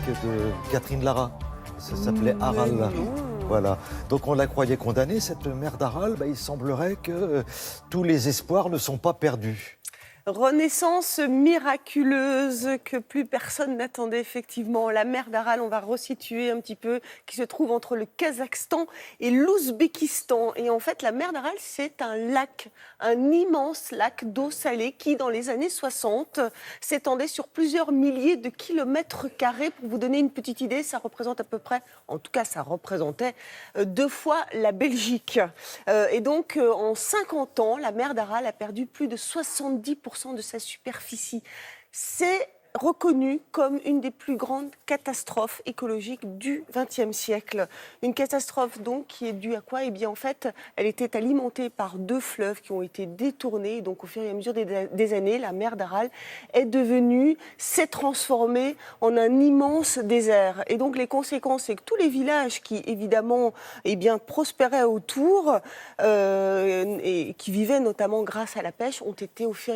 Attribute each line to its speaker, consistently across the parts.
Speaker 1: de Catherine Lara. Ça s'appelait Aral. Voilà. Donc on la croyait condamnée, cette mère d'Aral. Il semblerait que tous les espoirs ne sont pas perdus.
Speaker 2: Renaissance miraculeuse que plus personne n'attendait effectivement. La mer d'Aral, on va resituer un petit peu, qui se trouve entre le Kazakhstan et l'Ouzbékistan. Et en fait, la mer d'Aral, c'est un lac, un immense lac d'eau salée qui, dans les années 60, s'étendait sur plusieurs milliers de kilomètres carrés. Pour vous donner une petite idée, ça représente à peu près, en tout cas ça représentait 2 fois la Belgique. Et donc, en 50 ans, la mer d'Aral a perdu plus de 70% de sa superficie. C'est reconnu comme une des plus grandes catastrophes écologiques du XXe siècle. Une catastrophe donc qui est due à quoi ? Eh bien en fait, elle était alimentée par 2 fleuves qui ont été détournés. Donc au fur et à mesure des années, la mer d'Aral s'est transformée en un immense désert. Et donc les conséquences, c'est que tous les villages qui évidemment prospéraient autour et qui vivaient notamment grâce à la pêche ont été au fur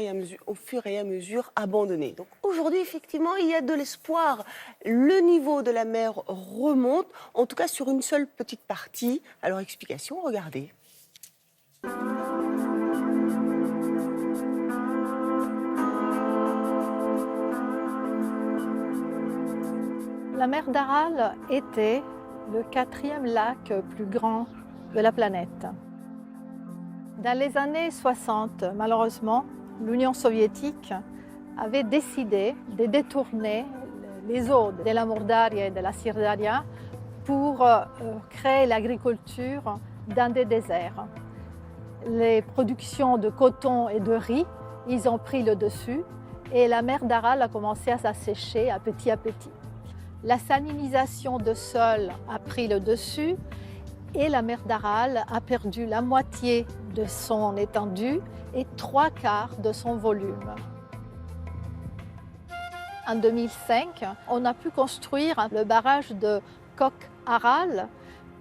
Speaker 2: et à mesure abandonnés. Donc aujourd'hui, effectivement, il y a de l'espoir. Le niveau de la mer remonte, en tout cas sur une seule petite partie. Alors, explication, regardez.
Speaker 3: La mer d'Aral était le 4e lac plus grand de la planète. Dans les années 60, malheureusement, l'Union soviétique avait décidé de détourner les eaux de la Mourdaria et de la Syrdaria pour créer l'agriculture dans des déserts. Les productions de coton et de riz, ils ont pris le dessus et la mer d'Aral a commencé à s'assécher à petit. La salinisation de sol a pris le dessus et la mer d'Aral a perdu la moitié de son étendue et 3/4 de son volume. En 2005, on a pu construire le barrage de Kok-Aral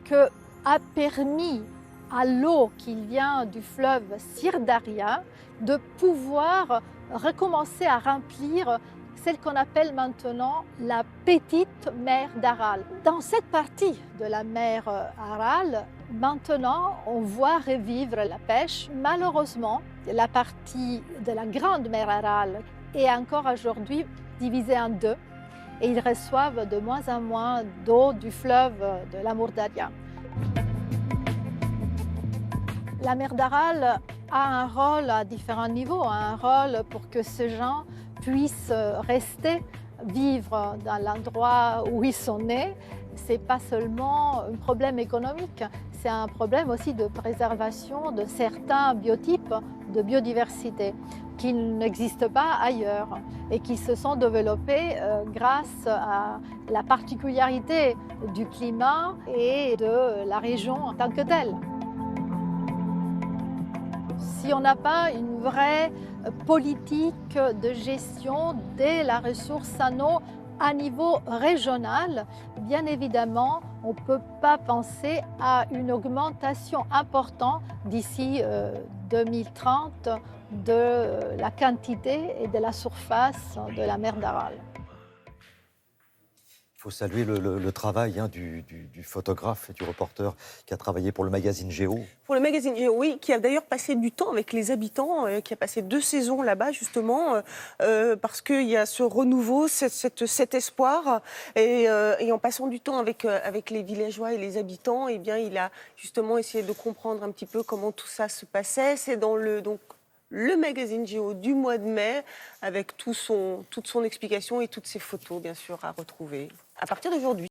Speaker 3: qui a permis à l'eau qui vient du fleuve Syrdaria de pouvoir recommencer à remplir celle qu'on appelle maintenant la petite mer d'Aral. Dans cette partie de la mer Aral, maintenant, on voit revivre la pêche. Malheureusement, la partie de la grande mer Aral est encore aujourd'hui divisée en 2 et ils reçoivent de moins en moins d'eau du fleuve de la Mourdaria. La mer d'Aral a un rôle à différents niveaux, un rôle pour que ces gens puissent rester, vivre dans l'endroit où ils sont nés. Ce n'est pas seulement un problème économique, c'est un problème aussi de préservation de certains biotypes de biodiversité qui n'existent pas ailleurs et qui se sont développés grâce à la particularité du climat et de la région en tant que telle. Si on n'a pas une vraie politique de gestion de la ressource en eau à niveau régional, bien évidemment, on ne peut pas penser à une augmentation importante d'ici 2030 de la quantité et de la surface de la mer d'Aral.
Speaker 1: Il faut saluer le travail du photographe et du reporter qui a travaillé pour le magazine Géo.
Speaker 2: Pour le magazine Géo, oui, qui a d'ailleurs passé du temps avec les habitants, qui a passé 2 saisons là-bas justement, parce qu'il y a ce renouveau, cet espoir. Et en passant du temps avec les villageois et les habitants, eh bien, il a justement essayé de comprendre un petit peu comment tout ça se passait. C'est dans le magazine Géo du mois de mai, avec toute son explication et toutes ses photos, bien sûr, à retrouver à partir d'aujourd'hui.